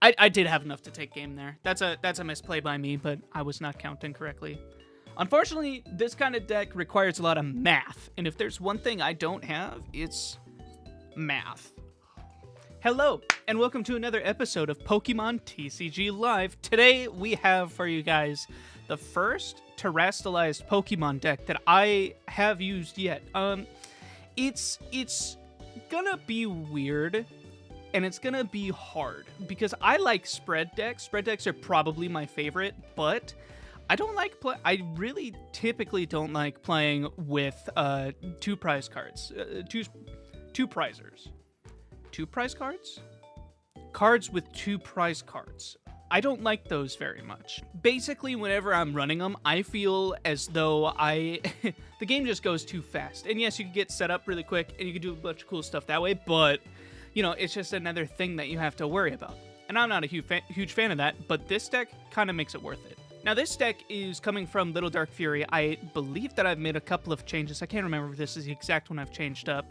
I did have enough to take game there. That's a misplay by me, but I was not counting correctly. Unfortunately, this kind of deck requires a lot of math, and if there's one thing I don't have, it's math. Hello, and welcome to another episode of Pokemon TCG Live. Today, we have for you guys the first terrestrialized Pokemon deck that I have used yet. It's gonna be weird, and it's gonna be hard, because I like spread decks. Spread decks are probably my favorite, but I don't like I really typically don't like playing with two prize cards. Two prizers. Two prize cards? Cards with two prize cards. I don't like those very much. Basically, whenever I'm running them, I feel as though the game just goes too fast. And yes, you can get set up really quick, and you can do a bunch of cool stuff that way, but, you know, it's just another thing that you have to worry about. And I'm not a huge fan of that, but this deck kind of makes it worth it. Now, this deck is coming from Little Dark Fury. I believe that I've made a couple of changes. I can't remember if this is the exact one I've changed up.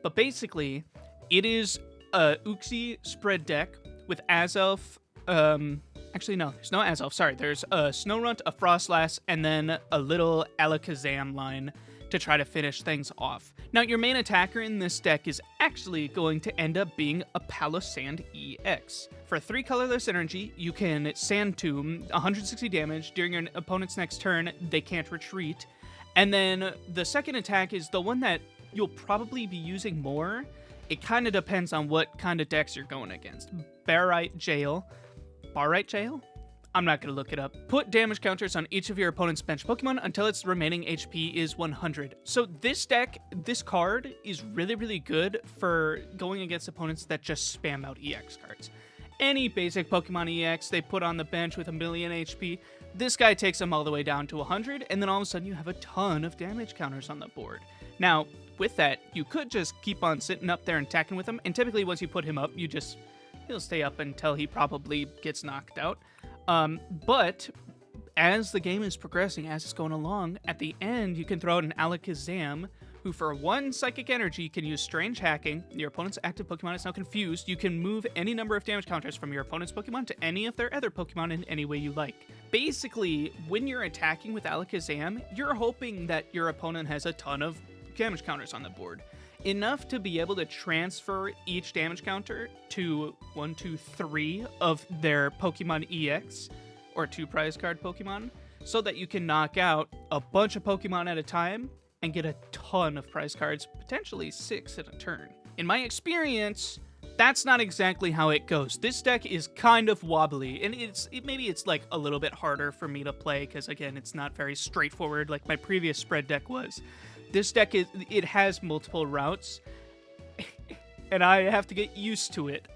But basically, it is a Uxie spread deck with Azelf. Actually, no, there's no Azelf. Sorry, there's a Snorunt, a Froslass, and then a little Alakazam line to try to finish things off. Now, your main attacker in this deck is actually going to end up being a Pallosand EX. For 3 colorless energy, you can Sand Tomb, 160 damage. During your opponent's next turn, they can't retreat. And then the second attack is the one that you'll probably be using more. It kind of depends on what kind of decks you're going against. Barite Jail? I'm not going to look it up. Put damage counters on each of your opponent's bench Pokemon until its remaining HP is 100. So this deck, this card, is really, really good for going against opponents that just spam out EX cards. Any basic Pokemon EX they put on the bench with 1,000,000 HP, this guy takes them all the way down to 100, and then all of a sudden you have a ton of damage counters on the board. Now, with that, you could just keep on sitting up there and attacking with him, and typically once you put him up, he'll stay up until he probably gets knocked out. But as the game is progressing, as it's going along, at the end, you can throw out an Alakazam, who for 1 psychic energy can use Strange Hacking. Your opponent's active Pokemon is now confused. You can move any number of damage counters from your opponent's Pokemon to any of their other Pokemon in any way you like. Basically, when you're attacking with Alakazam, you're hoping that your opponent has a ton of damage counters on the board. Enough to be able to transfer each damage counter to 1, 2, 3 of their Pokemon EX, or 2 prize card Pokemon, so that you can knock out a bunch of Pokemon at a time and get a ton of prize cards, potentially 6 in a turn. In my experience, that's not exactly how it goes. This deck is kind of wobbly, and maybe it's like a little bit harder for me to play, because again, it's not very straightforward like my previous spread deck was. This deck, it has multiple routes, and I have to get used to it.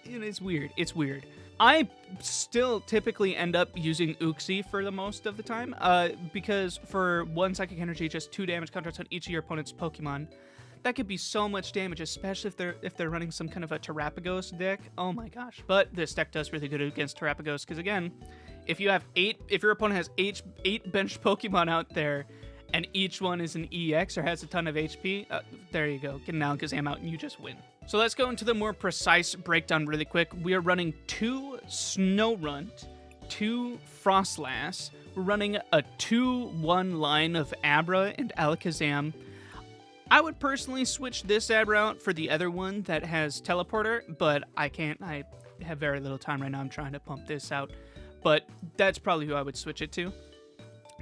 It's weird. It's weird. I still typically end up using Uxie for the most of the time, because for 1 psychic energy, just 2 damage counters on each of your opponent's Pokemon. That could be so much damage, especially if they're running some kind of a Terrapagos deck. Oh my gosh! But this deck does really good against Terrapagos, because again, if your opponent has 8 benched Pokemon out there, and each one is an EX or has a ton of HP, there you go. Get an Alakazam out and you just win. So let's go into the more precise breakdown really quick. We are running 2 Snorunt, 2 Froslass. We're running a 2-1 line of Abra and Alakazam. I would personally switch this Abra out for the other one that has Teleporter, but I can't. I have very little time right now. I'm trying to pump this out, but that's probably who I would switch it to.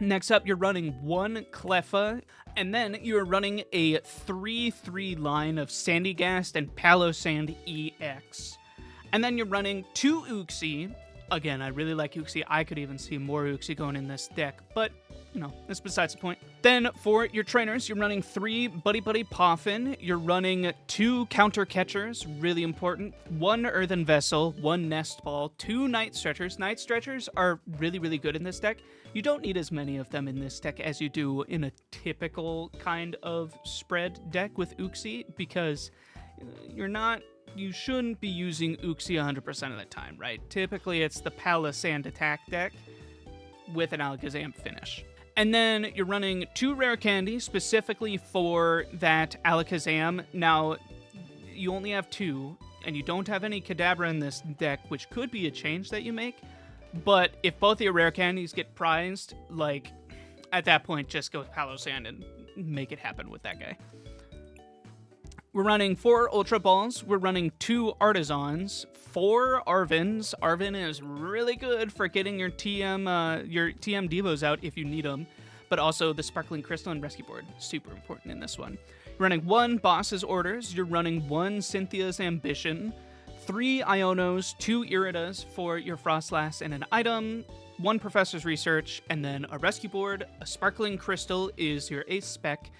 Next up, you're running 1 Cleffa, and then you're running a 3-3 line of Sandygast and Pallosand EX. And then you're running 2 Uxie. Again, I really like Uxie. I could even see more Uxie going in this deck, but, you know, that's besides the point. Then, for your trainers, you're running 3 Buddy-Buddy Poffin. You're running 2 Counter Catchers, really important. 1 Earthen Vessel, 1 Nest Ball, 2 Night Stretchers. Night Stretchers are really, really good in this deck. You don't need as many of them in this deck as you do in a typical kind of spread deck with Uxie, because you shouldn't be using Uxie 100% of the time, right? Typically, it's the Palossand attack deck with an Alakazam finish. And then you're running 2 Rare Candy specifically for that Alakazam. Now, you only have 2. and you don't have any Kadabra in this deck, which could be a change that you make, but if both of your rare candies get prized, like, at that point, just go with Pallosand and make it happen with that guy. We're running 4 Ultra Balls. We're running 2 Artazons, 4 Arvens. Arven is really good for getting your TM Devos out if you need them, but also the Sparkling Crystal and Rescue Board, super important in this one. You're running 1 Boss's Orders. You're running 1 Cynthia's Ambition, 3 Ionos, 2 Iridas for your Froslass and an item, 1 Professor's Research, and then a Rescue Board. A Sparkling Crystal is your ace spec,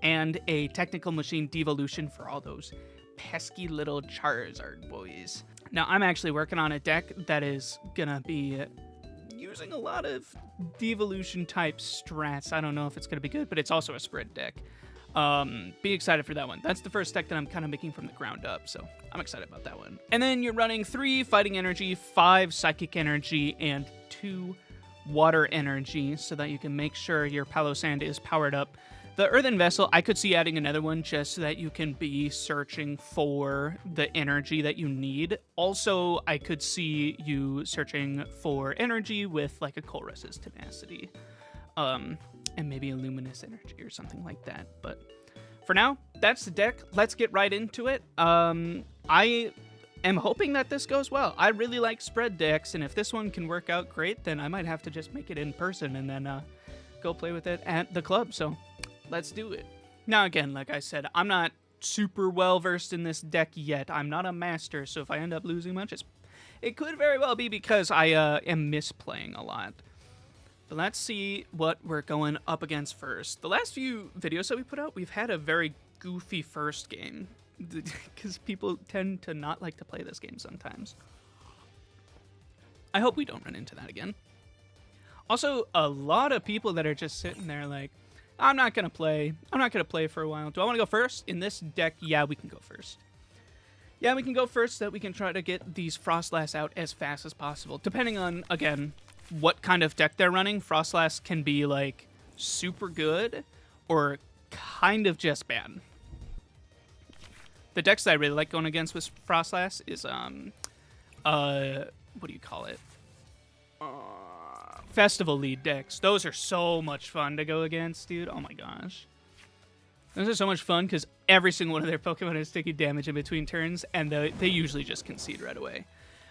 and a Technical Machine Devolution for all those pesky little Charizard boys. Now, I'm actually working on a deck that is gonna be using a lot of Devolution type strats. I don't know if it's gonna be good, but it's also a spread deck. Be excited for that one. That's the first deck that I'm kind of making from the ground up, so I'm excited about that one. And then you're running 3 Fighting Energy, 5 Psychic Energy, and 2 Water Energy so that you can make sure your Palossand is powered up. The Earthen Vessel, I could see adding another one just so that you can be searching for the energy that you need. Also, I could see you searching for energy with like a Colress's Tenacity. And maybe a Luminous Energy or something like that. But for now, that's the deck. Let's get right into it. I am hoping that this goes well. I really like spread decks, and if this one can work out great, then I might have to just make it in person and then go play with it at the club. So let's do it. Now, again, like I said, I'm not super well versed in this deck yet. I'm not a master, so if I end up losing much, it could very well be because I am misplaying a lot. But let's see what we're going up against first. The last few videos that we put out, we've had a very goofy first game because people tend to not like to play this game sometimes. I hope we don't run into that again. Also, a lot of people that are just sitting there like, I'm not going to play. I'm not going to play for a while. Do I want to go first? In this deck, yeah, we can go first. Yeah, we can go first so that we can try to get these Froslass out as fast as possible. Depending on, again, what kind of deck they're running, Froslass can be like super good or kind of just bad. The decks that I really like going against with Froslass is what do you call it? Festival lead decks. Those are so much fun to go against, dude. Oh my gosh. Those are so much fun because every single one of their Pokemon is taking damage in between turns, and they usually just concede right away.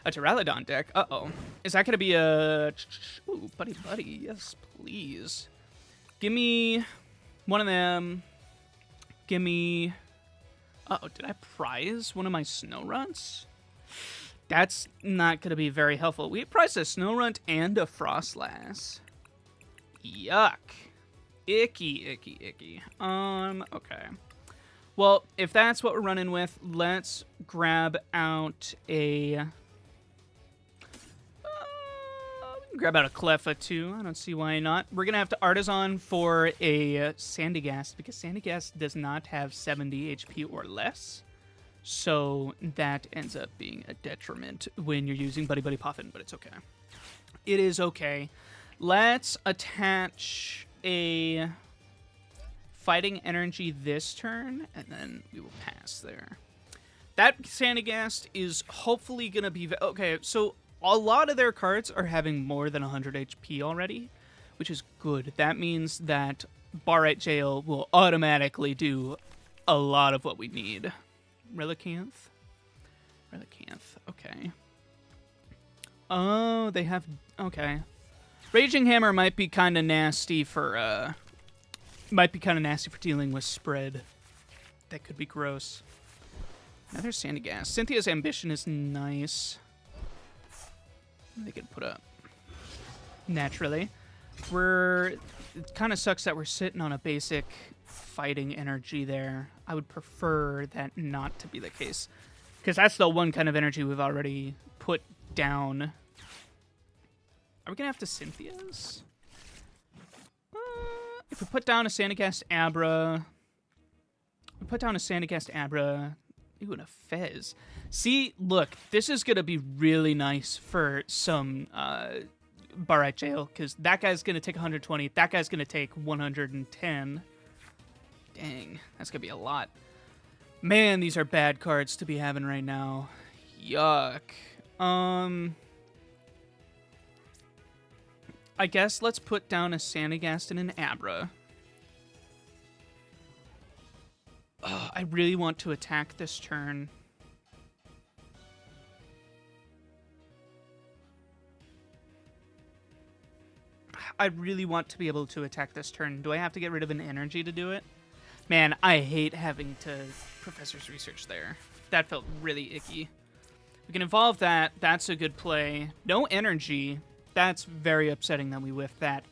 A Pteranodon deck. Uh-oh. Is that going to be a... Ooh, Buddy-Buddy. Yes, please. Give me one of them. Give me... Uh-oh, did I prize one of my Snowrunts? That's not going to be very helpful. We prized a Snorunt and a Froslass. Yuck. Icky, icky, icky. Okay. Well, if that's what we're running with, let's grab out a... grab out a Cleffa, too. I don't see why not. We're going to have to Artazon for a Sandygast, because Sandygast does not have 70 HP or less. So that ends up being a detriment when you're using Buddy-Buddy Poffin, but it's okay. It is okay. Let's attach a Fighting Energy this turn, and then we will pass there. That Sandygast is hopefully going to be... Okay, so... A lot of their cards are having more than 100 HP already, which is good. That means that Barite Jail will automatically do a lot of what we need. Relicanth? Relicanth, okay. Oh, they have... Okay. Raging Hammer might be kind of nasty for... dealing with spread. That could be gross. Another Sandygast. Cynthia's Ambition is nice. They could put up naturally. It kind of sucks that we're sitting on a basic Fighting Energy there. I would prefer that not to be the case, because that's the one kind of energy we've already put down. Are we gonna have to Cynthia's? If we put down a Sandygast Abra, ooh, and a Fez. See, look, this is going to be really nice for some Barite Jail, because that guy's going to take 120, that guy's going to take 110. Dang, that's going to be a lot. Man, these are bad cards to be having right now. Yuck. I guess let's put down a Sandygast and an Abra. I really want to attack this turn. I really want to be able to attack this turn. Do I have to get rid of an energy to do it? Man, I hate having to Professor's Research there. That felt really icky. We can evolve that. That's a good play. No energy. That's very upsetting that we whiffed that.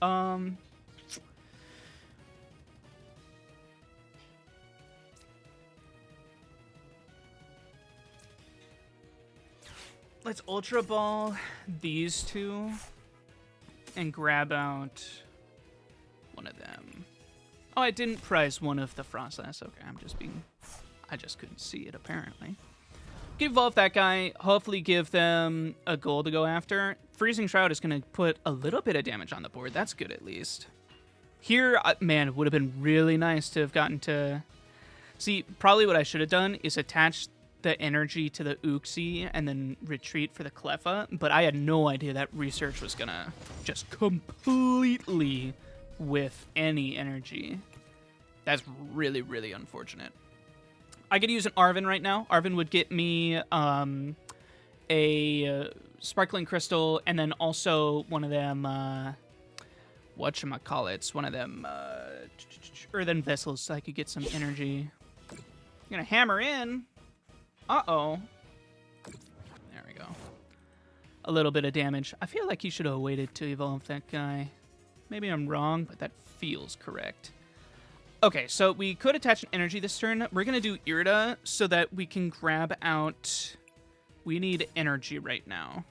Let's Ultra Ball these two and grab out one of them. Oh, I didn't prize one of the Froslass. Okay, I just couldn't see it apparently. Can evolve that guy, hopefully give them a goal to go after. Freezing Shroud is going to put a little bit of damage on the board. That's good at least. Here, man, it would have been really nice to have gotten to... See, probably what I should have done is attach the energy to the Uxie and then retreat for the Cleffa, but I had no idea that research was going to just completely whiff any energy. That's really, really unfortunate. I could use an Arven right now. Arven would get me a Sparkling Crystal and then also one of them, whatchamacallits, one of them Earthen Vessels so I could get some energy. I'm going to hammer in. Uh-oh. There we go. A little bit of damage. I feel like he should have waited to evolve that guy. Maybe I'm wrong, but that feels correct. Okay, so we could attach an energy this turn. We're going to do Irida so that we can grab out... We need energy right now.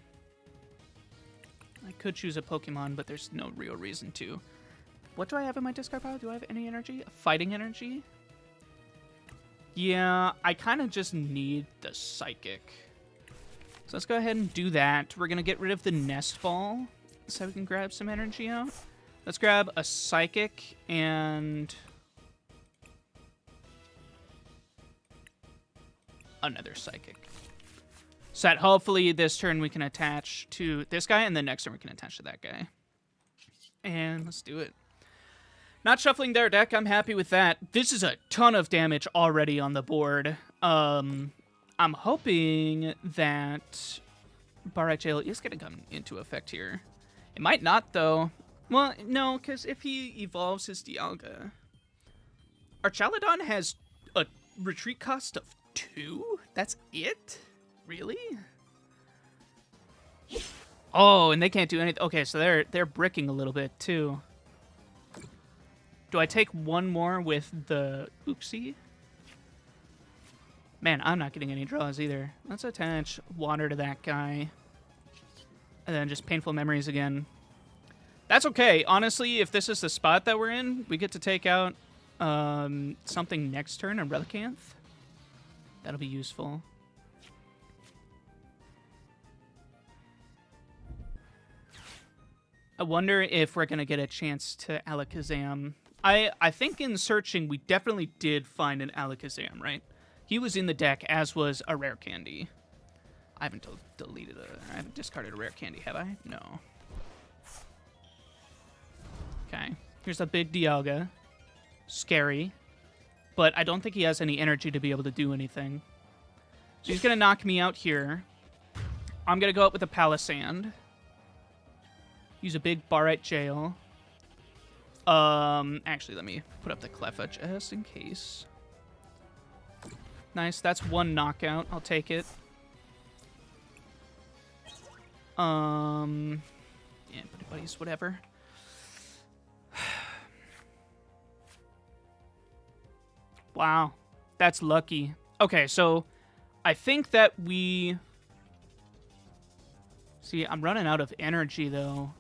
I could choose a Pokemon, but there's no real reason to. What do I have in my discard pile? Do I have any energy? Fighting energy? Yeah, I kind of just need the Psychic. So let's go ahead and do that. We're going to get rid of the Nest Ball so we can grab some energy out. Let's grab a Psychic and... another Psychic. So that hopefully this turn we can attach to this guy, and then next turn we can attach to that guy. And let's do it. Not shuffling their deck, I'm happy with that. This is a ton of damage already on the board. I'm hoping that Barrite Jail is going to come into effect here. It might not, though. Well, no, because if he evolves his Dialga... Archaludon has a retreat cost of 2? That's it? Really? Oh, and they can't do anything. Okay, so they're bricking a little bit, too. Do I take one more with the Uxie? Man, I'm not getting any draws either. Let's attach water to that guy. And then just painful memories again. That's okay. Honestly, if this is the spot that we're in, we get to take out something next turn, a Relicanth. That'll be useful. I wonder if we're going to get a chance to Alakazam. I think in searching, we definitely did find an Alakazam, right? He was in the deck, as was a Rare Candy. I haven't I haven't discarded a Rare Candy, have I? No. Okay. Here's a big Dialga. Scary. But I don't think he has any energy to be able to do anything. So he's going to knock me out here. I'm going to go up with a Palossand. Use a big Barrite Jail. Actually, let me put up the Cleffa just in case. Nice, that's one knockout. I'll take it. Yeah, Buddy-Buddies, whatever. Wow, that's lucky. Okay, so I think that we... See, I'm running out of energy, though.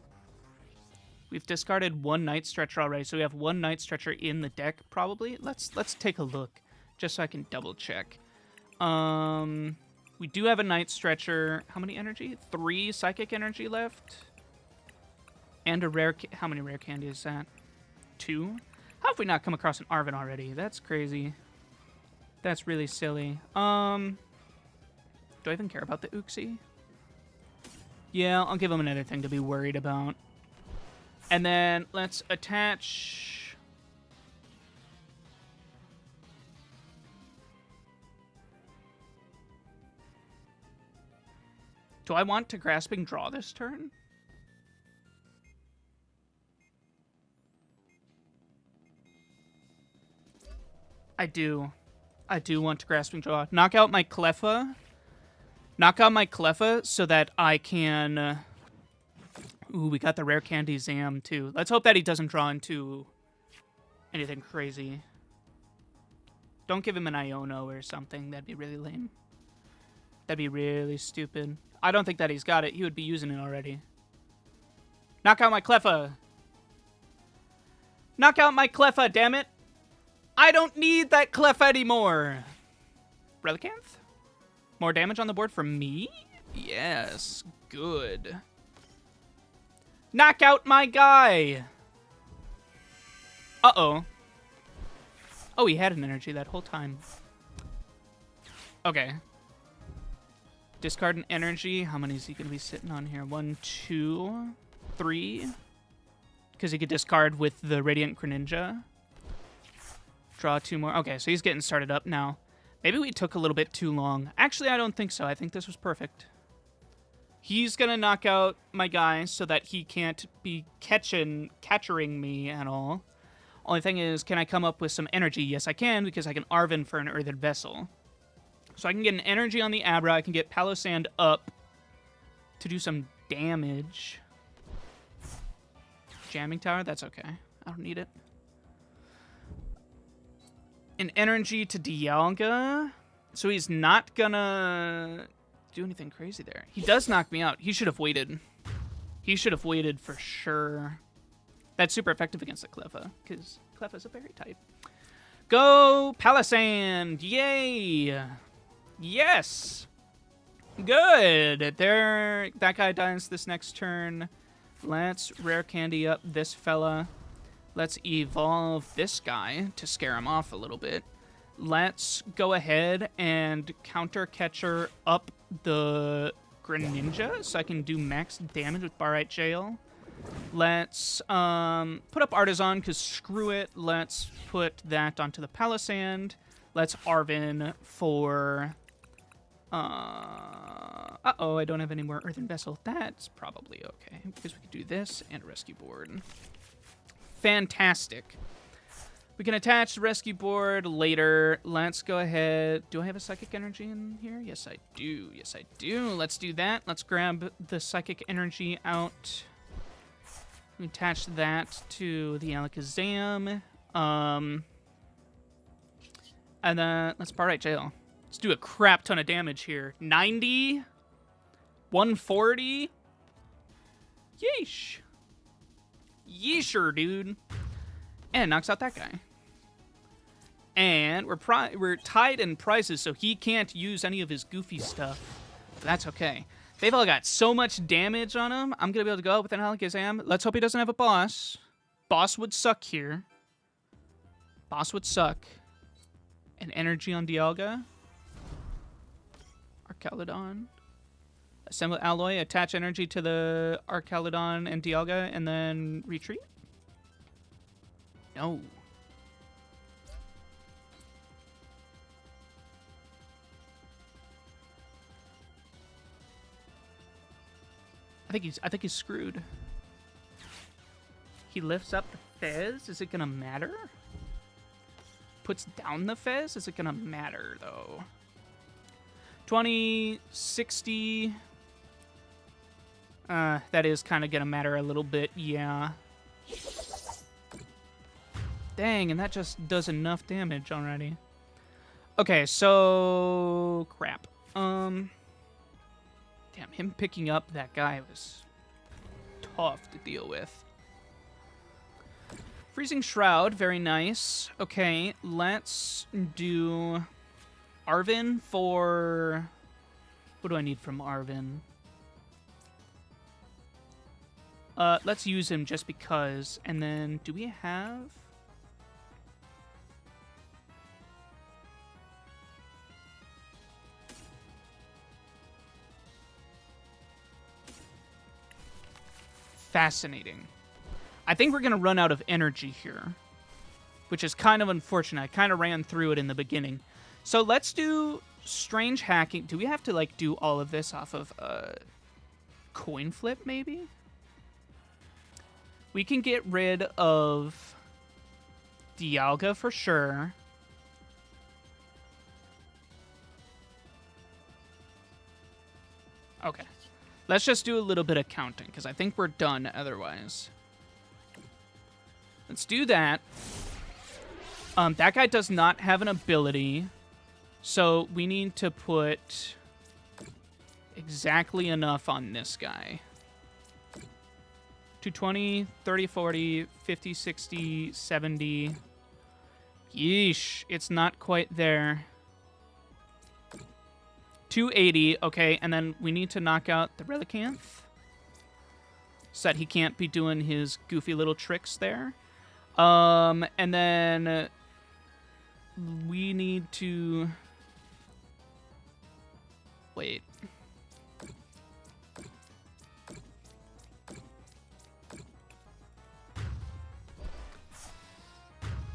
We've discarded one Night Stretcher already, so we have one Night Stretcher in the deck, probably. Let's take a look, just so I can double-check. We do have a Night Stretcher. How many energy? 3 Psychic energy left. And a rare... How many Rare Candy is that? 2? How have we not come across an Arven already? That's crazy. That's really silly. Do I even care about the Uxie? Yeah, I'll give him another thing to be worried about. And then let's attach... Do I want to Grasping Draw this turn? I do. I do want to Grasping Draw. Knock out my Cleffa. Knock out my Cleffa so that I can... Ooh, we got the Rare Candy Zam, too. Let's hope that he doesn't draw into anything crazy. Don't give him an Iono or something. That'd be really lame. That'd be really stupid. I don't think that he's got it. He would be using it already. Knock out my Cleffa. Knock out my Cleffa, damn it. I don't need that Cleffa anymore. Relicanth? More damage on the board for me? Yes, good. Knock out my guy! Uh-oh. Oh, he had an energy that whole time. Okay. Discard an energy. How many is he going to be sitting on here? 1, 2, 3. Because he could discard with the Radiant Greninja. Draw 2 more. Okay, so he's getting started up now. Maybe we took a little bit too long. Actually, I don't think so. I think this was perfect. He's going to knock out my guy so that he can't be catchering me at all. Only thing is, can I come up with some energy? Yes, I can, because I can Arven for an Earthen Vessel. So I can get an energy on the Abra. I can get Pallosand up to do some damage. Jamming Tower? That's okay. I don't need it. An energy to Dialga. So he's not gonna do anything crazy there. He does knock me out. He should have waited. He should have waited for sure. That's super effective against the Cleffa, because Cleffa's a berry type. Go Palossand! Yay! Yes! Good! There, that guy dies this next turn. Let's Rare Candy up this fella. Let's evolve this guy to scare him off a little bit. Let's go ahead and counter catcher up the Greninja so I can do max damage with Barite Jail. Let's put up Artazon because screw it. Let's put that onto the Palossand. Let's Arven for... Uh-oh, I don't have any more Earthen Vessel. That's probably okay because we could do this and a Rescue Board. Fantastic. We can attach the Rescue Board later. Let's go ahead. Do I have a Psychic Energy in here? Yes, I do. Yes, I do. Let's do that. Let's grab the Psychic Energy out. Attach that to the Alakazam. And then let's Barite Jail. Let's do a crap ton of damage here. 90. 140. Yeesh. Yeesher, dude. And knocks out that guy. And we're tied in prizes, so he can't use any of his goofy stuff. But that's okay. They've all got so much damage on them. I'm going to be able to go out with an Alakazam. Let's hope he doesn't have a boss. Boss would suck here. Boss would suck. An energy on Dialga. Archaludon. Assemble Alloy, attach energy to the Archaludon and Dialga, and then retreat? No. I think he's screwed. He lifts up the Fez. Is it gonna matter? Puts down the Fez. Is it gonna matter though? 20, 60. That is kind of gonna matter a little bit. Yeah. Dang, and that just does enough damage already. Okay, so crap. Damn, him picking up that guy was tough to deal with. Freezing Shroud, very nice. Okay, let's do Arven for... What do I need from Arven? Let's use him just because. And then, do we have... Fascinating. I think we're going to run out of energy here, which is kind of unfortunate. I kind of ran through it in the beginning. So let's do strange hacking. Do we have to, like, do all of this off of coin flip, maybe? We can get rid of Dialga for sure. Okay. Let's just do a little bit of counting, because I think we're done otherwise. Let's do that. That guy does not have an ability, so we need to put exactly enough on this guy. 220, 30, 40, 50, 60, 70. Yeesh, it's not quite there. 280, okay, and then we need to knock out the Relicanth so that he can't be doing his goofy little tricks there. And then we need to... Wait.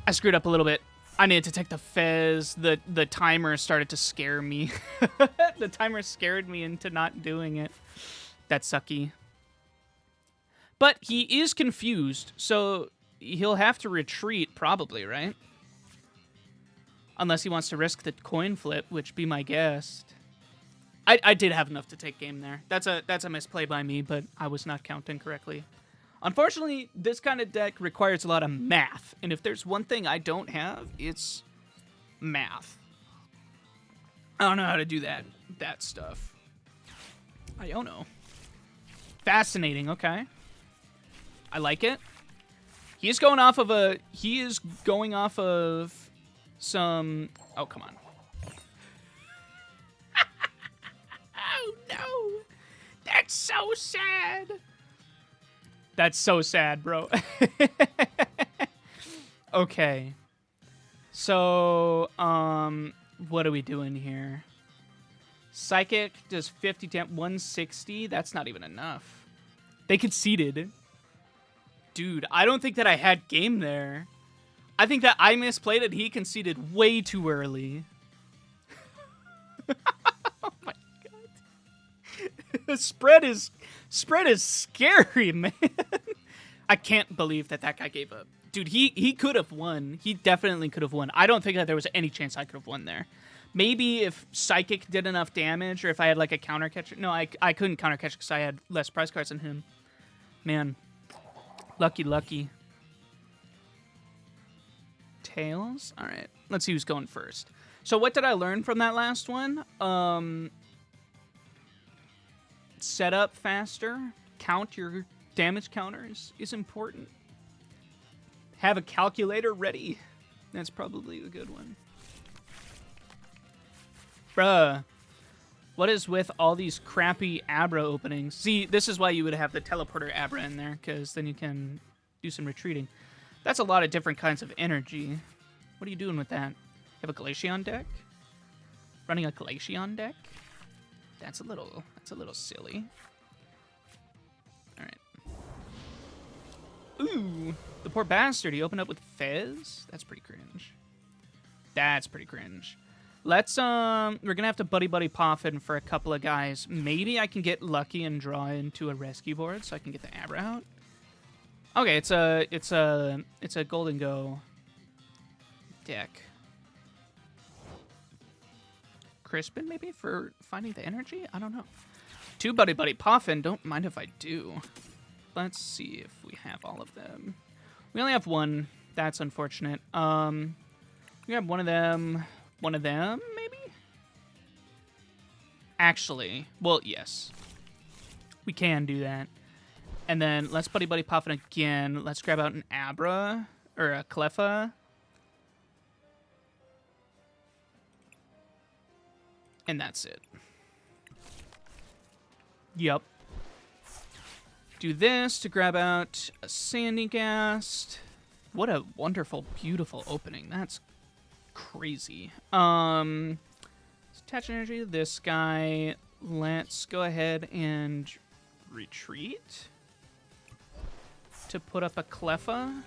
I screwed up a little bit. I needed to take the Fez. The timer started to scare me. The timer scared me into not doing it. That's sucky. But he is confused, so he'll have to retreat probably, right? Unless he wants to risk the coin flip, which be my guess. I did have enough to take game there. That's a misplay by me, but I was not counting correctly. Unfortunately, this kind of deck requires a lot of math, and if there's one thing I don't have, it's math. I don't know how to do that stuff. Iono. Fascinating, okay. I like it. He is going off of some... Oh, come on. Oh, no. That's so sad. That's so sad, bro. Okay. So, what are we doing here? Psychic does 50 damage, 160. That's not even enough. They conceded. Dude, I don't think that I had game there. I think that I misplayed it. He conceded way too early. Oh my god. Spread is scary, man. I can't believe that guy gave up. Dude, he could have won. He definitely could have won. I don't think that there was any chance I could have won there. Maybe if Psychic did enough damage, or if I had like a counter catcher. No, I couldn't counter catch because I had less prize cards than him. Man. Lucky. Tails? Alright. Let's see who's going first. So what did I learn from that last one? Set up faster. Count your damage counters is important. Have a calculator ready. That's probably a good one. Bruh. What is with all these crappy Abra openings? See, this is why you would have the teleporter Abra in there, because then you can do some retreating. That's a lot of different kinds of energy. What are you doing with that? You have a Glaceon deck? Running a Glaceon deck? That's a little silly. Alright. Ooh, the poor bastard. He opened up with Fez? That's pretty cringe. That's pretty cringe. Let's, we're gonna have to Buddy-Buddy Poffin for a couple of guys. Maybe I can get lucky and draw into a rescue board so I can get the Abra out. Okay, it's a Golden Go deck. Crispin, maybe, for finding the energy? I don't know. 2 Buddy-Buddy Poffin. Don't mind if I do. Let's see if we have all of them. We only have one. That's unfortunate. We have one of them. One of them, maybe? Actually, well, yes. We can do that. And then let's Buddy-Buddy Poffin again. Let's grab out an Abra, or a Cleffa. And that's it. Yep. Do this to grab out a Sandygast. What a wonderful, beautiful opening. That's crazy. Let's attach energy to this guy. Let's go ahead and retreat. to put up a Cleffa.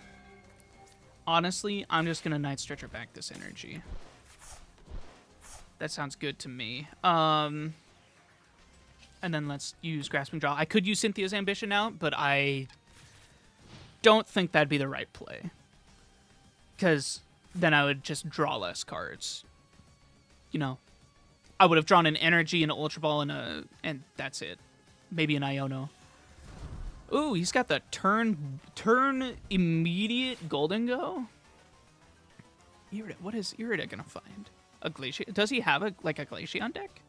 Honestly, I'm just going to Night Stretcher back this energy. That sounds good to me. And then let's use Grasping Jaw. I could use Cynthia's Ambition now, but I don't think that'd be the right play. Because then I would just draw less cards. You know, I would have drawn an Energy, an Ultra Ball, and that's it. Maybe an Iono. Ooh, he's got the turn immediate Golden Go. Irida, what is Irida gonna find? A Glaceon? Does he have a Glaceon deck?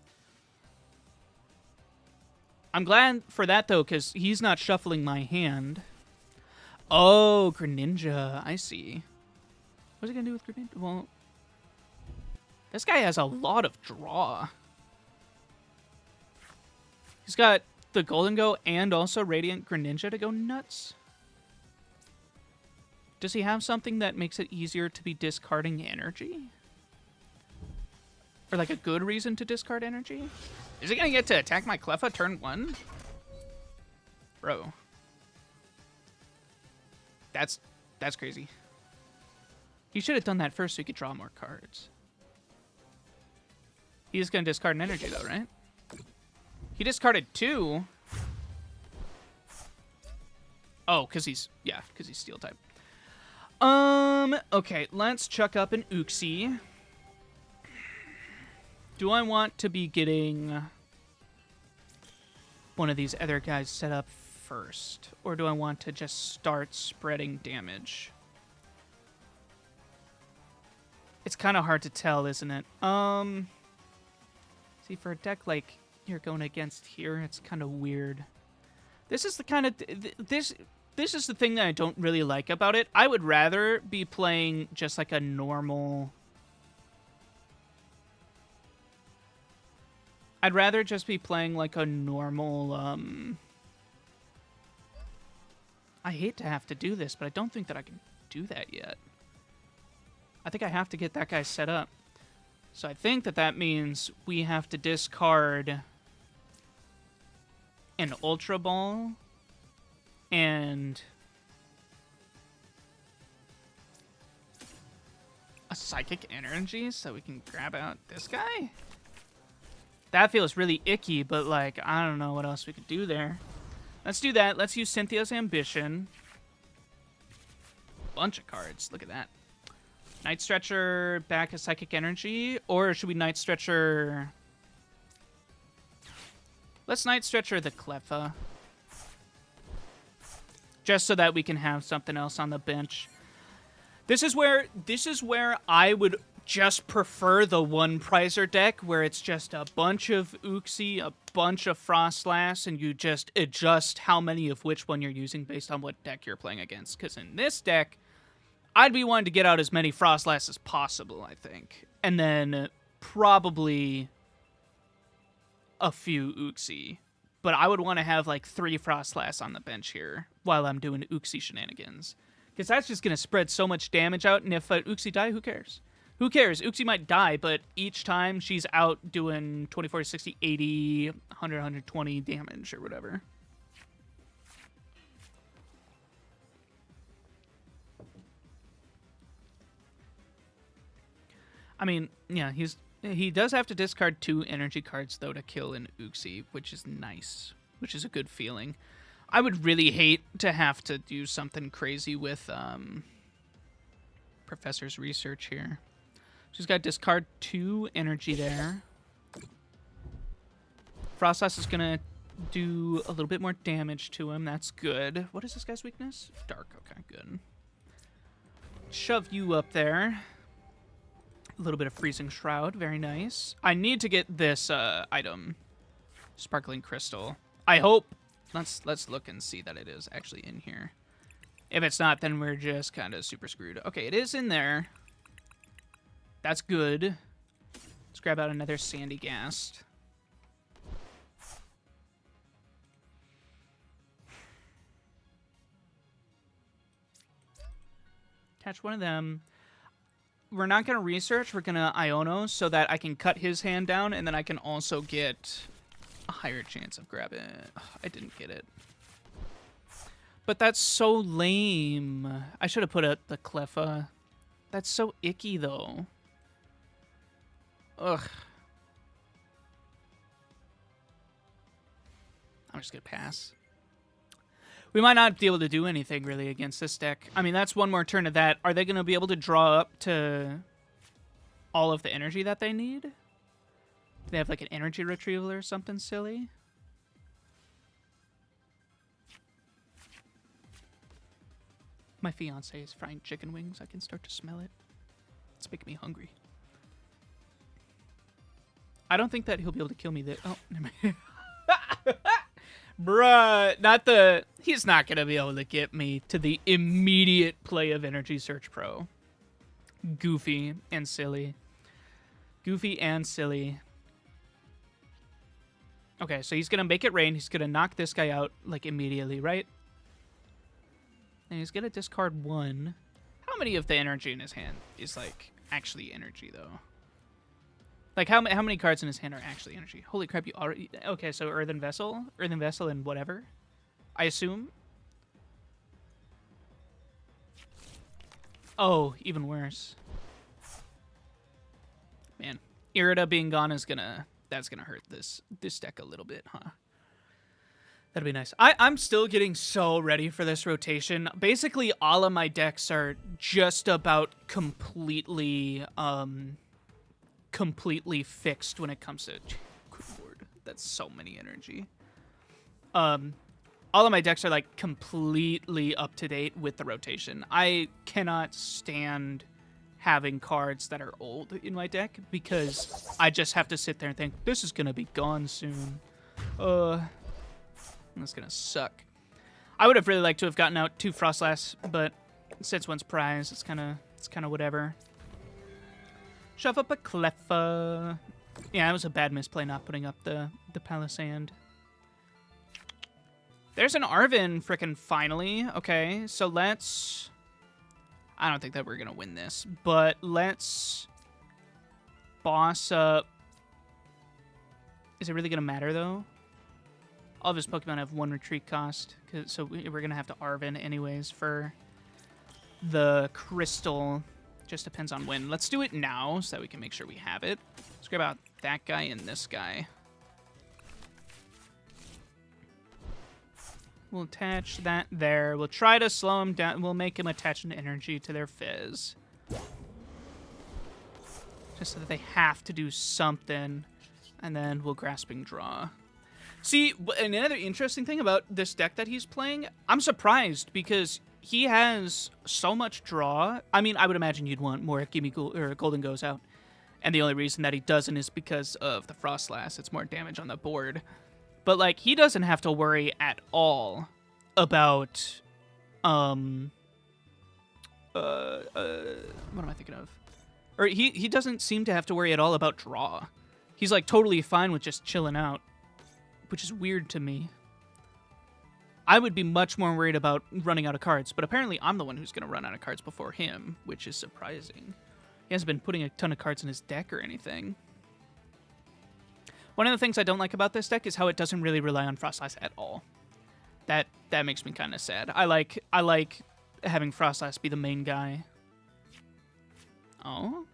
I'm glad for that though, because he's not shuffling my hand. Oh, Greninja. I see. What's he gonna do with Greninja? Well, this guy has a lot of draw. He's got the Golden Go and also Radiant Greninja to go nuts. Does he have something that makes it easier to be discarding energy? Or like a good reason to discard energy? Is he gonna get to attack my Cleffa turn 1? Bro. That's crazy. He should have done that first so he could draw more cards. He's gonna discard an energy though, right? He discarded 2. Oh, because he's steel type. Okay, let's chuck up an Uxie. Do I want to be getting one of these other guys set up first? Or do I want to just start spreading damage? It's kind of hard to tell, isn't it? See, for a deck like you're going against here, it's kind of weird. This is the kind of... This is the thing that I don't really like about it. I would rather be playing just like a normal... I'd rather just be playing like a normal... I hate to have to do this, but I don't think that I can do that yet. I think I have to get that guy set up. So I think that means we have to discard an Ultra Ball and a Psychic Energy so we can grab out this guy. That feels really icky, but like, I don't know what else we could do there. Let's do that. Let's use Cynthia's Ambition. Bunch of cards. Look at that. Night Stretcher back a Psychic Energy, or should we Night Stretcher... Let's Night Stretcher the Cleffa. Just so that we can have something else on the bench. This is where I would just prefer the one prizer deck, where it's just a bunch of Uxie, a bunch of Froslass, and you just adjust how many of which one you're using based on what deck you're playing against. Because in this deck, I'd be wanting to get out as many Froslass as possible, I think. And then probably a few Uxie. But I would want to have like 3 Froslass on the bench here while I'm doing Uxie shenanigans. Because that's just going to spread so much damage out, and if Uxie die, who cares? Who cares? Uxie might die, but each time she's out doing 24, 60, 80, 100, 120 damage or whatever. I mean, yeah, he does have to discard 2 energy cards, though, to kill an Uxie, which is nice, which is a good feeling. I would really hate to have to do something crazy with Professor's research here. She's got to discard 2 energy there. Froslass is going to do a little bit more damage to him. That's good. What is this guy's weakness? Dark. Okay, good. Shove you up there. A little bit of Freezing Shroud. Very nice. I need to get this item. Sparkling Crystal. I hope... Let's look and see that it is actually in here. If it's not, then we're just kind of super screwed. Okay, it is in there. That's good. Let's grab out another Sandygast. Catch one of them. We're not going to research. We're going to Iono so that I can cut his hand down, and then I can also get a higher chance of grabbing it. Oh, I didn't get it. But that's so lame. I should have put out the Cleffa. That's so icky, though. Ugh. I'm just going to pass. We might not be able to do anything, really, against this deck. I mean, that's one more turn of that. Are they going to be able to draw up to all of the energy that they need? Do they have, like, an energy retrieval or something silly? My fiance is frying chicken wings. I can start to smell it. It's making me hungry. I don't think that he'll be able to kill me. Oh, never mind. Bruh, not the... He's not going to be able to get me to the immediate play of Energy Search Pro. Goofy and silly. Goofy and silly. Okay, so he's going to make it rain. He's going to knock this guy out, like, immediately, right? And he's going to discard one. How many of the energy in his hand is, like, actually energy, though? Like, how many cards in his hand are actually energy? Holy crap, you already... Okay, so Earthen Vessel and whatever, I assume. Oh, even worse. Man, Irida being gone is gonna... That's gonna hurt this deck a little bit, huh? That'd be nice. I'm still getting so ready for this rotation. Basically, all of my decks are just about completely fixed when it comes to... Good lord, that's so many energy. All of my decks are, like, completely up to date with the rotation. I cannot stand having cards that are old in my deck because I just have to sit there and think, this is gonna be gone soon. That's gonna suck. I would have really liked to have gotten out 2 Froslass, but since one's prize, it's kind of whatever. Shove up a Cleffa. Yeah, it was a bad misplay not putting up the Pallosand. There's an Arven frickin' finally. Okay, so let's... I don't think that we're gonna win this, but let's boss up... Is it really gonna matter, though? All of his Pokemon have 1 retreat cost, so we're gonna have to Arven anyways for the Crystal. Just depends on when. Let's do it now so that we can make sure we have it. Let's grab out that guy and this guy. We'll attach that there. We'll try to slow him down. We'll make him attach an energy to their Fizz. Just so that they have to do something. And then we'll Grasping Draw. See, another interesting thing about this deck that he's playing, I'm surprised because he has so much draw. I mean, I would imagine you'd want more Gimme Golden Goes Out. And the only reason that he doesn't is because of the Froslass. It's more damage on the board. But, like, he doesn't have to worry at all about, what am I thinking of? Or he doesn't seem to have to worry at all about draw. He's, like, totally fine with just chilling out, which is weird to me. I would be much more worried about running out of cards, but apparently I'm the one who's going to run out of cards before him, which is surprising. He hasn't been putting a ton of cards in his deck or anything. One of the things I don't like about this deck is how it doesn't really rely on Froslass at all. That makes me kind of sad. I like having Froslass be the main guy. Oh?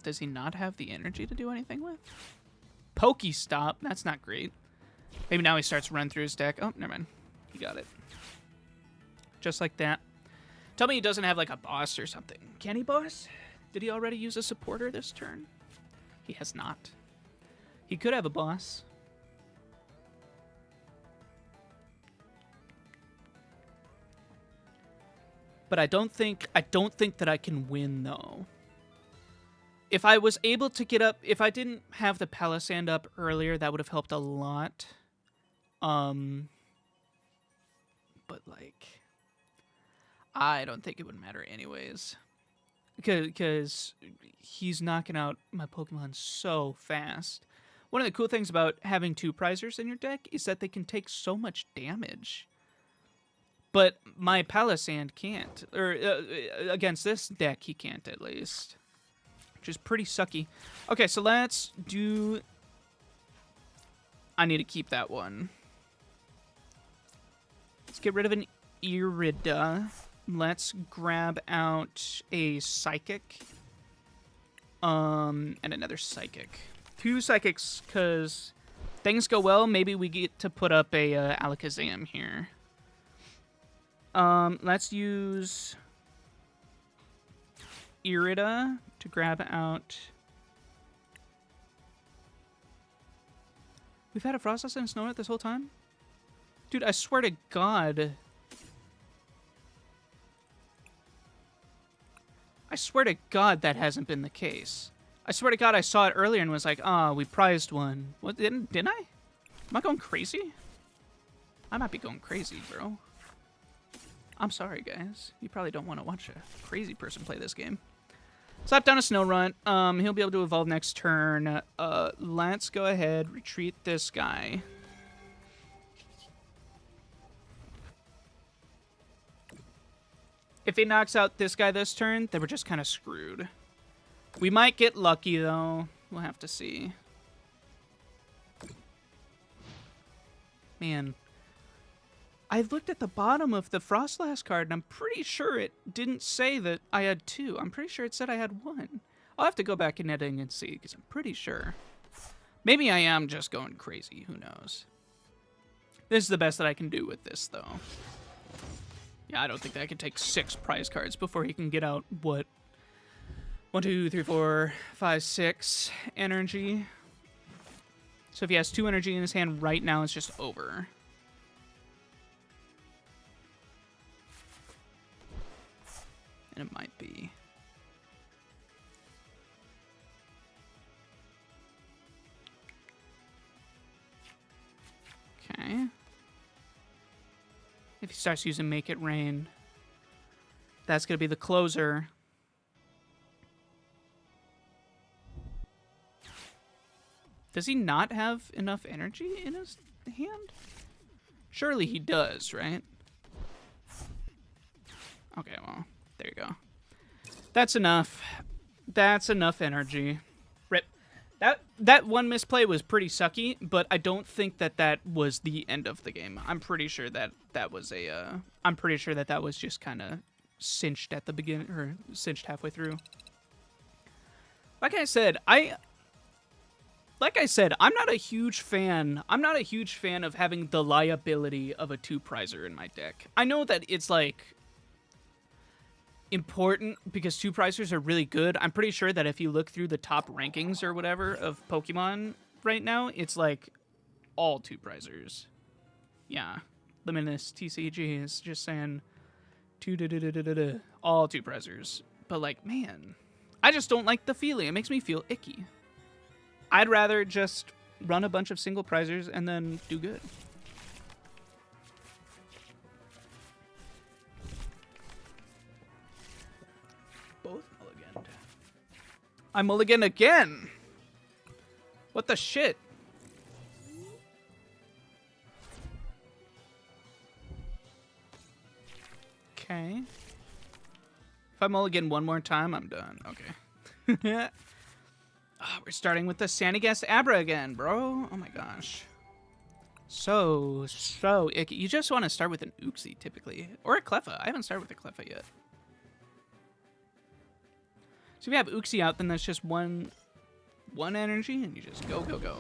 Does he not have the energy to do anything with? Pokestop? That's not great. Maybe now he starts to run through his deck. Oh, never mind. He got it. Just like that. Tell me he doesn't have, like, a boss or something. Can he boss? Did he already use a supporter this turn? He has not. He could have a boss. But I don't think that I can win, though. If I was able to get up, if I didn't have the Palossand up earlier, that would have helped a lot. But, like, I don't think it would matter anyways. Because he's knocking out my Pokemon so fast. One of the cool things about having 2 prizers in your deck is that they can take so much damage. But my Palossand can't. Or against this deck, he can't, at least. Which is pretty sucky. Okay, so let's do... I need to keep that one. Let's get rid of an Irida. Let's grab out a Psychic. And another Psychic. 2 Psychics, because things go well. Maybe we get to put up a Alakazam here. Let's use Irida to grab out... We've had a Froslass and a Snorunt this whole time? Dude, I swear to God. I swear to God that hasn't been the case. I swear to God I saw it earlier and was like, ah, we prized one. What, didn't I? Am I going crazy? I might be going crazy, bro. I'm sorry, guys. You probably don't want to watch a crazy person play this game. Slap down a Snorunt. He'll be able to evolve next turn. Let's go ahead, retreat this guy. If he knocks out this guy this turn, then we're just kind of screwed. We might get lucky, though. We'll have to see. Man. I looked at the bottom of the Froslass card, and I'm pretty sure it didn't say that I had 2. I'm pretty sure it said I had 1. I'll have to go back in editing and see, because I'm pretty sure. Maybe I am just going crazy. Who knows? This is the best that I can do with this, though. Yeah, I don't think that I can take 6 prize cards before he can get out, what? 1, 2, 3, 4, 5, 6 energy. So if he has 2 energy in his hand right now, it's just over. And it might be. Okay. If he starts using Make It Rain, that's going to be the closer. Does he not have enough energy in his hand? Surely he does, right? Okay, well, there you go. That's enough. That's enough energy. Rip. That one misplay was pretty sucky, but I don't think that that was the end of the game. I'm pretty sure that that was a. I'm pretty sure that that was just kind of cinched at the beginning, or cinched halfway through. Like I said, I'm not a huge fan. I'm not a huge fan of having the liability of a 2-prizer in my deck. I know that it's like important because 2-prizers are really good. I'm pretty sure that if you look through the top rankings or whatever of Pokemon right now, it's like all 2-prizers. Yeah. Luminous TCG is just saying all 2-prizers. But like, man, I just don't like the feeling. It makes me feel icky. I'd rather just run a bunch of single prizers and then do good. Both mulliganed. I mulliganed again. What the shit? Okay. If I mulligan one more time, I'm done. Okay. Oh, we're starting with the Sandygast Abra again, bro. Oh my gosh. So icky. You just want to start with an Uxie, typically. Or a Cleffa. I haven't started with a Cleffa yet. So if you have Uxie out, then that's just one energy, and you just go, go, go.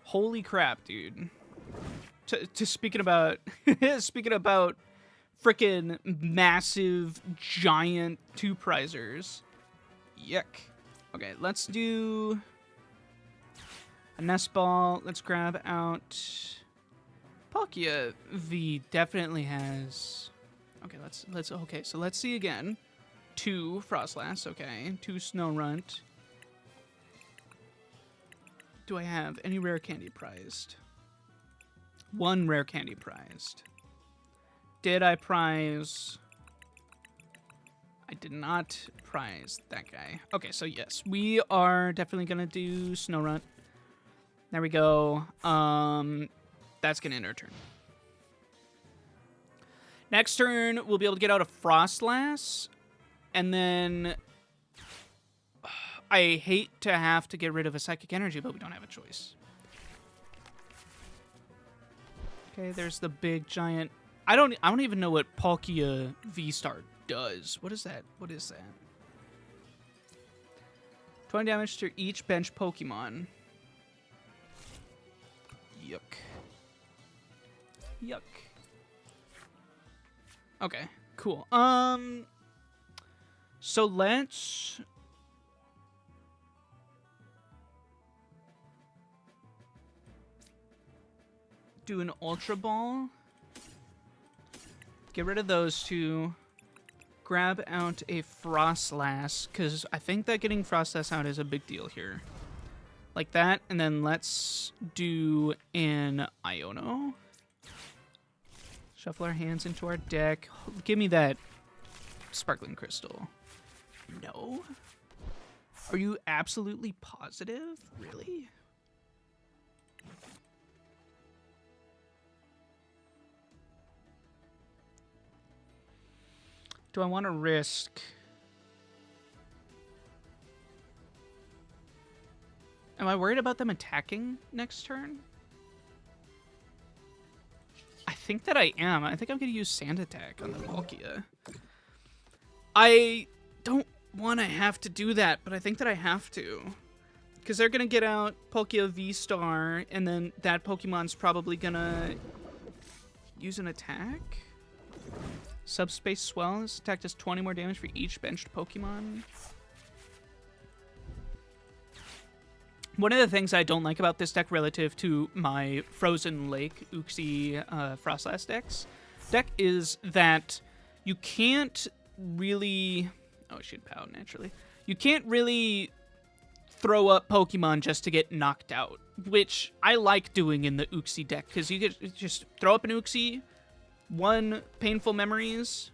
Holy crap, dude. Speaking about freaking massive, giant 2-prizers. Yuck. Okay, let's do a Nest Ball. Let's grab out Palkia. V definitely has. Okay, so let's see again. 2 Froslass, okay. 2 Snorunt. Do I have any rare candy prized? 1 rare candy prized. Did I prize? I did not prize that guy. Okay, so yes, we are definitely gonna do Snorunt. There we go. That's gonna end our turn. Next turn, we'll be able to get out a Froslass, and then I hate to have to get rid of a Psychic Energy, but we don't have a choice. Okay, there's the big giant I don't even know what Palkia V-Star does. What is that? What is that? 20 damage to each bench Pokemon. Yuck. Yuck. Okay, cool. So let's do an Ultra Ball. Get rid of those two. Grab out a Froslass, because I think that getting Froslass out is a big deal here. Like that, and then let's do an Iono. Shuffle our hands into our deck. Give me that Sparkling Crystal. No? Are you absolutely positive? Really? Do I want to risk? Am I worried about them attacking next turn? I think that I am. I think I'm going to use Sand Attack on the Palkia. I don't want to have to do that, but I think that I have to. Because they're going to get out Palkia V-Star, and then that Pokemon's probably going to use an attack. Subspace Swell. This attack does 20 more damage for each benched Pokemon. One of the things I don't like about this deck relative to my Frozen Lake Uxie Froslass deck is that you can't really... Oh, I should POW naturally. You can't really throw up Pokemon just to get knocked out, which I like doing in the Uxie deck, because you could just throw up an Uxie, one Painful Memories.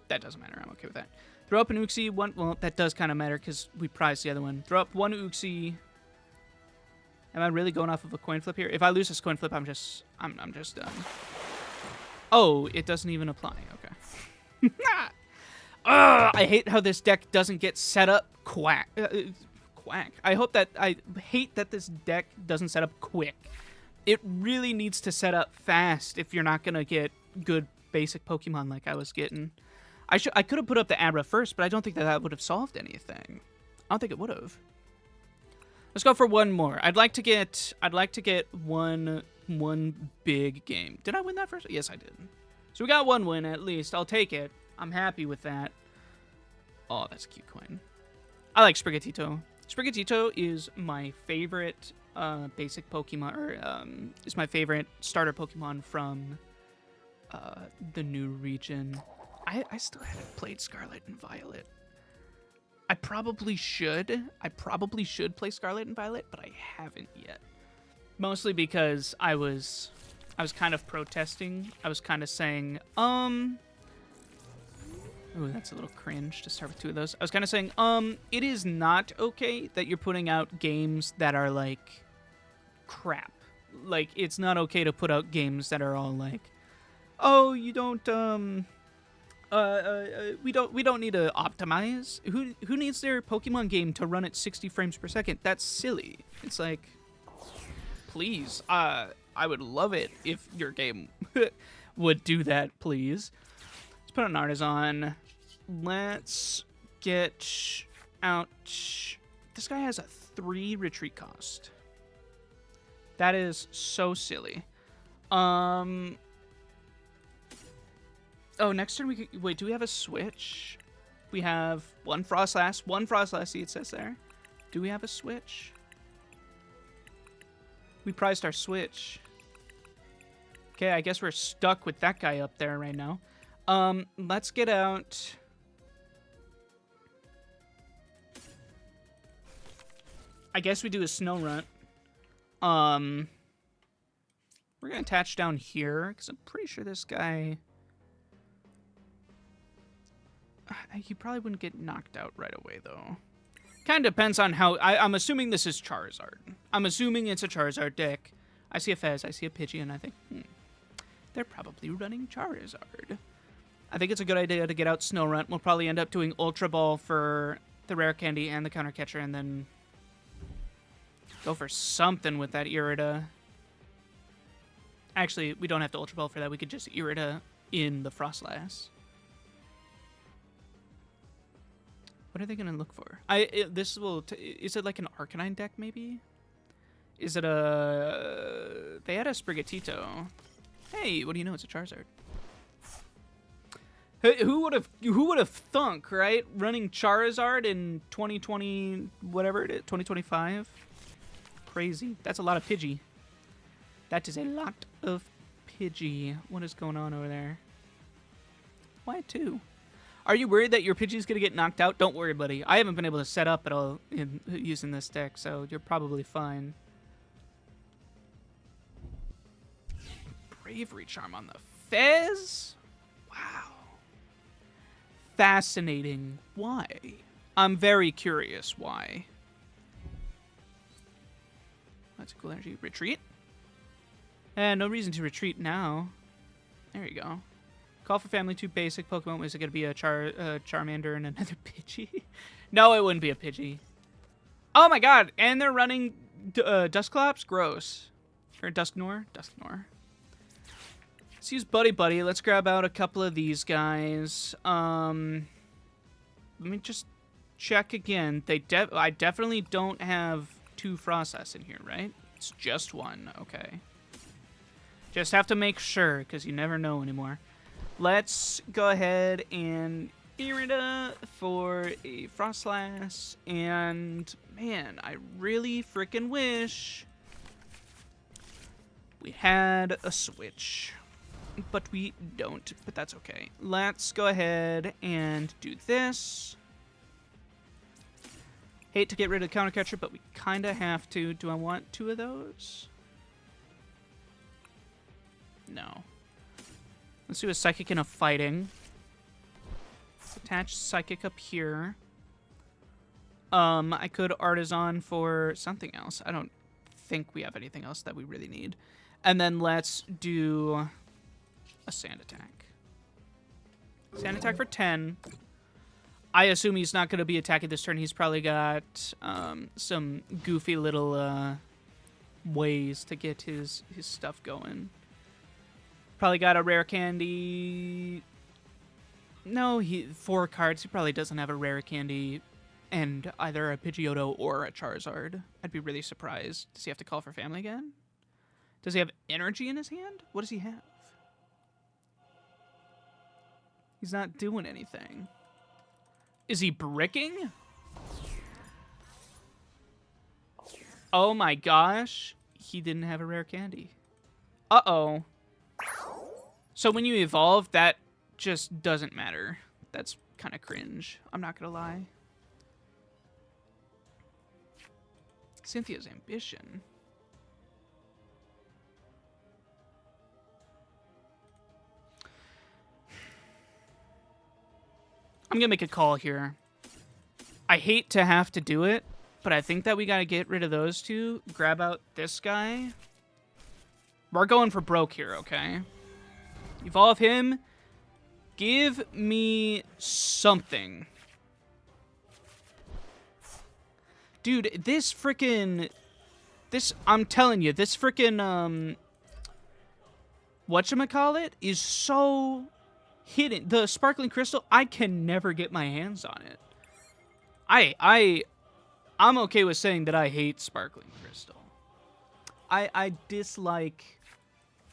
That doesn't matter. I'm okay with that. Throw up an Uxie, one... Well, that does kind of matter because we prized the other one. Throw up one Uxie. Am I really going off of a coin flip here? If I lose this coin flip, I'm just done. Oh, it doesn't even apply. Okay. I hate how this deck doesn't get set up quack. I hate that this deck doesn't set up quick. It really needs to set up fast if you're not gonna get good basic Pokemon like I was getting. I could have put up the Abra first, but I don't think that would have solved anything. I don't think it would have. Let's go for one more. I'd like to get one big game. Did I win that first? Yes, I did. So we got one win at least. I'll take it. I'm happy with that. Oh, that's a cute coin. I like Sprigatito. Sprigatito is my favorite basic Pokemon, or is my favorite starter Pokemon from the new region. I still haven't played Scarlet and Violet. I probably should. I probably should play Scarlet and Violet, but I haven't yet. Mostly because I was kind of protesting. I was kind of saying, ooh, that's a little cringe to start with two of those. I was kind of saying, it is not okay that you're putting out games that are like crap. Like, it's not okay to put out games that are all like, oh, you don't, we don't need to optimize. Who needs their Pokemon game to run at 60 frames per second? That's silly. It's like, please, I would love it if your game would do that, please. Let's put an Artazon. Let's get out. This guy has a 3 retreat cost. That is so silly. Oh, next turn we could... Wait, do we have a switch? We have one Froslass seed says there. Do we have a switch? We prized our switch. Okay, I guess we're stuck with that guy up there right now. Let's get out... I guess we do a Snorunt. We're gonna attach down here, because I'm pretty sure this guy... He probably wouldn't get knocked out right away, though. Kind of depends on how... I'm assuming this is Charizard. I'm assuming it's a Charizard deck. I see a Fez, I see a Pidgey, and I think, they're probably running Charizard. I think it's a good idea to get out Snorunt. We'll probably end up doing Ultra Ball for the Rare Candy and the Counter Catcher, and then go for something with that Irida. Actually, we don't have to Ultra Ball for that. We could just Irida in the Froslass. What are they gonna look for? This will. Is it like an Arcanine deck maybe? Is it a? They had a Sprigatito. Hey, what do you know? It's a Charizard. Who would have thunk, right? Running Charizard in 2020, whatever it is, 2025. Crazy. That's a lot of Pidgey. That is a lot of Pidgey. What is going on over there? Why 2? Are you worried that your Pidgey's gonna get knocked out? Don't worry, buddy. I haven't been able to set up at all using this deck, so you're probably fine. Bravery Charm on the Fez? Wow. Fascinating. Why? I'm very curious why. That's a cool energy. Retreat? No reason to retreat now. There you go. Call for family, 2 basic Pokemon. Is it going to be a Charmander and another Pidgey? No, it wouldn't be a Pidgey. Oh my god, and they're running Dusclops? Gross. Or Dusknoir? Dusknoir. Let's use Buddy-Buddy. Let's grab out a couple of these guys. Let me just check again. I definitely don't have 2 Froslass in here, right? It's just 1. Okay. Just have to make sure, because you never know anymore. Let's go ahead and Irida for a Froslass. And, man, I really freaking wish we had a switch. But we don't, but that's okay. Let's go ahead and do this. Hate to get rid of the counter catcher, but we kind of have to. Do I want 2 of those? No. Let's do a Psychic and a Fighting. Attach Psychic up here. I could Artazon for something else. I don't think we have anything else that we really need. And then let's do a Sand Attack. Sand Attack for 10. I assume he's not going to be attacking this turn. He's probably got some goofy little ways to get his stuff going. Probably got a Rare Candy. No, 4 cards. He probably doesn't have a Rare Candy and either a Pidgeotto or a Charizard. I'd be really surprised. Does he have to call for family again? Does he have energy in his hand? What does he have? He's not doing anything. Is he bricking? Oh my gosh. He didn't have a Rare Candy. Uh-oh. So when you evolve, that just doesn't matter. That's kind of cringe. I'm not gonna lie. Cynthia's ambition. I'm going to make a call here. I hate to have to do it, but I think that we got to get rid of those 2. Grab out this guy. We're going for broke here, okay? Evolve him. Give me something. Dude, this freaking... I'm telling you, this freaking, whatchamacallit is so... hidden. The Sparkling Crystal, I can never get my hands on it. I'm okay with saying that I hate Sparkling Crystal. I dislike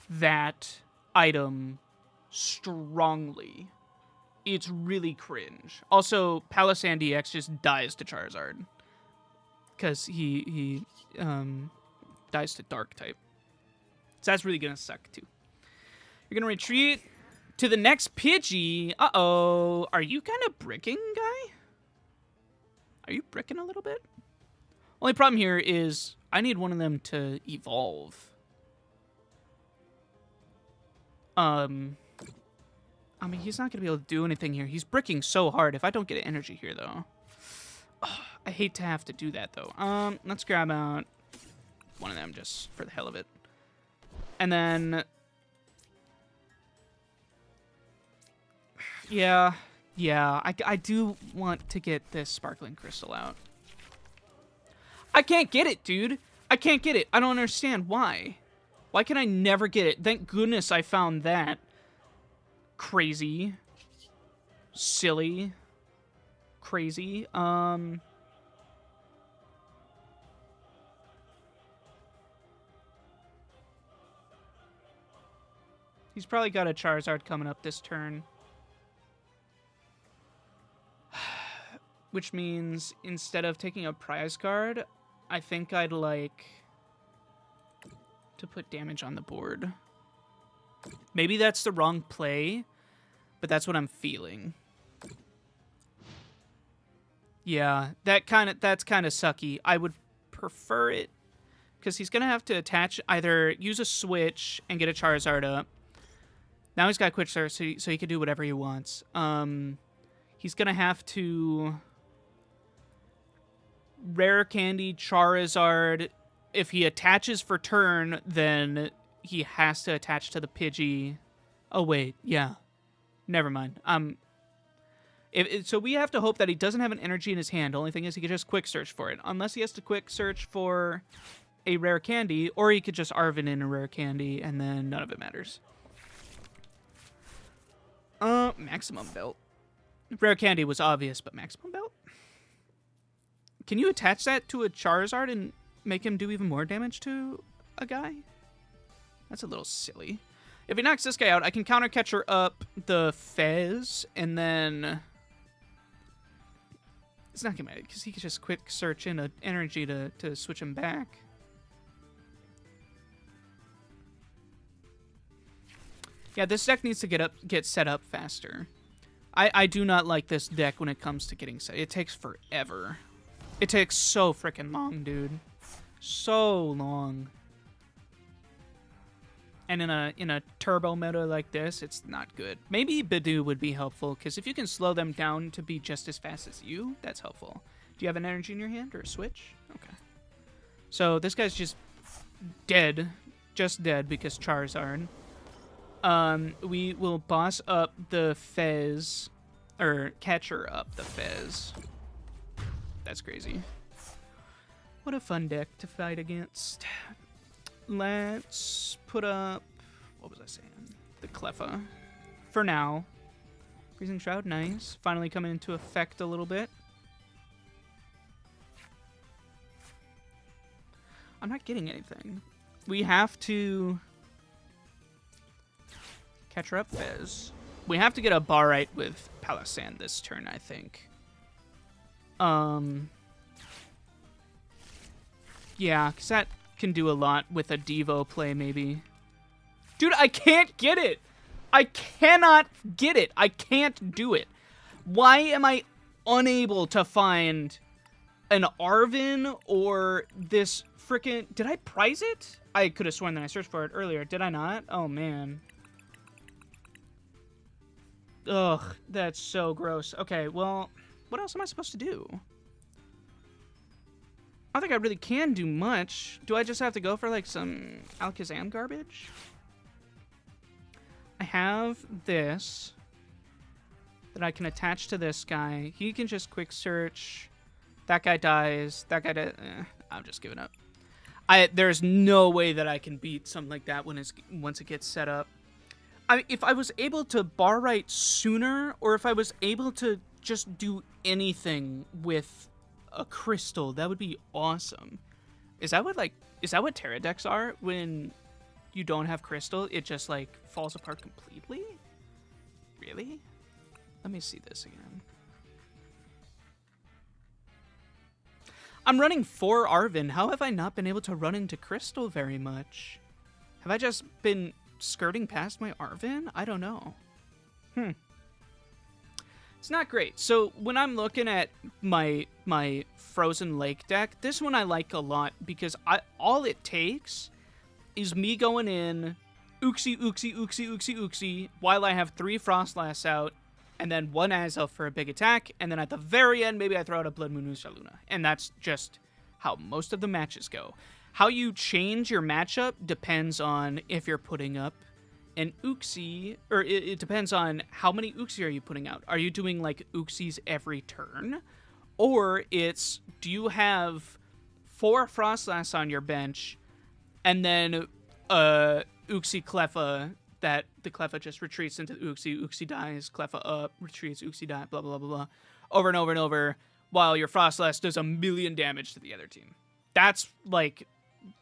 that item strongly. It's really cringe. Also, Palossand EX just dies to Charizard. Because he dies to Dark type. So that's really gonna suck too. You're gonna retreat to the next Pidgey. Uh-oh. Are you kind of bricking, guy? Are you bricking a little bit? Only problem here is I need one of them to evolve. I mean, he's not going to be able to do anything here. He's bricking so hard. If I don't get energy here, though. I hate to have to do that, though. Let's grab out one of them just for the hell of it. And then... Yeah, I do want to get this Sparkling Crystal out. I can't get it, dude. I can't get it. I don't understand why. Why can I never get it? Thank goodness I found that. Crazy. Silly. Crazy. He's probably got a Charizard coming up this turn. Which means instead of taking a prize card, I think I'd like to put damage on the board. Maybe that's the wrong play, but that's what I'm feeling. Yeah, that's kind of sucky. I would prefer it because he's gonna have to attach, either use a switch and get a Charizard up. Now he's got Quick Search, so he can do whatever he wants. He's gonna have to Rare Candy Charizard. If he attaches for turn, then he has to attach to the Pidgey. Oh wait, yeah. Never mind. So we have to hope that he doesn't have an energy in his hand. The only thing is he could just Quick Search for it. Unless he has to Quick Search for a Rare Candy, or he could just Arven in a Rare Candy, and then none of it matters. Maximum Belt. Rare Candy was obvious, but Maximum Belt? Can you attach that to a Charizard and make him do even more damage to a guy? That's a little silly. If he knocks this guy out, I can Counter Catcher up the Fez, and then it's not gonna matter because he could just Quick Search in an energy to switch him back. Yeah, this deck needs to get set up faster. I do not like this deck when it comes to getting set. It takes forever. It takes so freaking long, dude. So long. And in a turbo meta like this, it's not good. Maybe Bidoo would be helpful, because if you can slow them down to be just as fast as you, that's helpful. Do you have an energy in your hand or a switch? Okay. So this guy's just dead. Just dead because Charizard. We will boss up the Fez, or catcher up the Fez. That's crazy. What a fun deck to fight against. Let's put up, what was I saying? The Cleffa. For now. Freezing Shroud, nice. Finally coming into effect a little bit. I'm not getting anything. We have to catch her up, Fez. We have to get a Barite with Palossand this turn, I think. Yeah, because that can do a lot with a Devo play, maybe. Dude, I can't get it! I cannot get it! I can't do it! Why am I unable to find an Arven or this frickin'... Did I prize it? I could have sworn that I searched for it earlier. Did I not? Oh, man. Ugh, that's so gross. Okay, well, what else am I supposed to do? I don't think I really can do much. Do I just have to go for, like, some Alakazam garbage? I have this that I can attach to this guy. He can just Quick Search. That guy dies. That guy dies. I'm just giving up. There's no way that I can beat something like that once it gets set up. If I was able to bar right sooner, or if I was able to just do anything with a crystal, that would be awesome. Is that what Terra decks are when you don't have crystal? It just like falls apart completely? Really? Let me see this again. I'm running 4 Arven. How have I not been able to run into crystal very much? Have I just been skirting past my Arven? I don't know. It's not great. So when I'm looking at my Frozen Lake deck, this one I like a lot because all it takes is me going in Uxie, Uxie, Uxie, Uxie, Uxie, while I have 3 Froslass out, and then 1 Azelf for a big attack, and then at the very end, maybe I throw out a Blood Moon Luna. And that's just how most of the matches go. How you change your matchup depends on if you're putting up an Uxie, or it depends on how many Uxie are you putting out. Are you doing like Uxies every turn? Or it's, do you have 4 Froslass on your bench, and then Uxie Cleffa that the Cleffa just retreats into the Uxie. Uxie dies, Cleffa up, retreats, Uxie die, blah, blah, blah, blah. Over and over and over, while your Froslass does 1,000,000 damage to the other team. That's, like,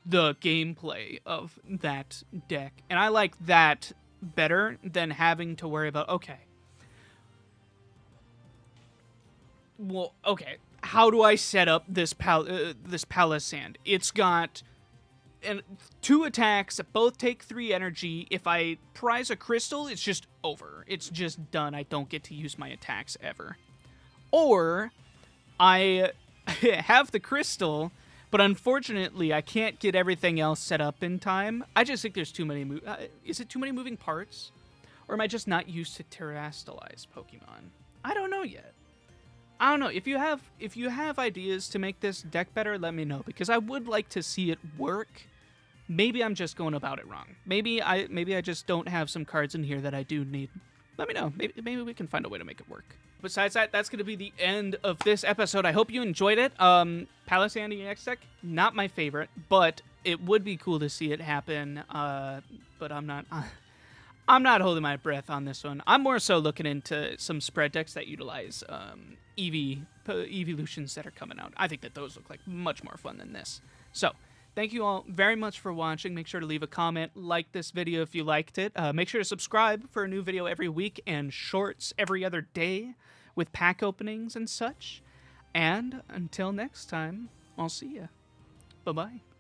the gameplay of that deck. And I like that better than having to worry about, okay. Well, okay. How do I set up this Palossand? It's got 2 attacks that both take 3 energy. If I prize a crystal, it's just over. It's just done. I don't get to use my attacks ever. Or I have the crystal, but unfortunately I can't get everything else set up in time. I just think there's too many is it too many moving parts? Or am I just not used to terrestrialized Pokemon? I don't know yet. I don't know. If you have ideas to make this deck better, let me know, because I would like to see it work. Maybe I'm just going about it wrong. Maybe I just don't have some cards in here that I do need. Let me know. Maybe we can find a way to make it work. Besides that, that's going to be the end of this episode. I hope you enjoyed it. Palossand EX deck, not my favorite, but it would be cool to see it happen. But I'm not holding my breath on this one. I'm more so looking into some spread decks that utilize evolutions that are coming out. I think that those look like much more fun than this. So, thank you all very much for watching. Make sure to leave a comment, like this video if you liked it. Make sure to subscribe for a new video every week and shorts every other day with pack openings and such. And until next time, I'll see ya. Bye-bye.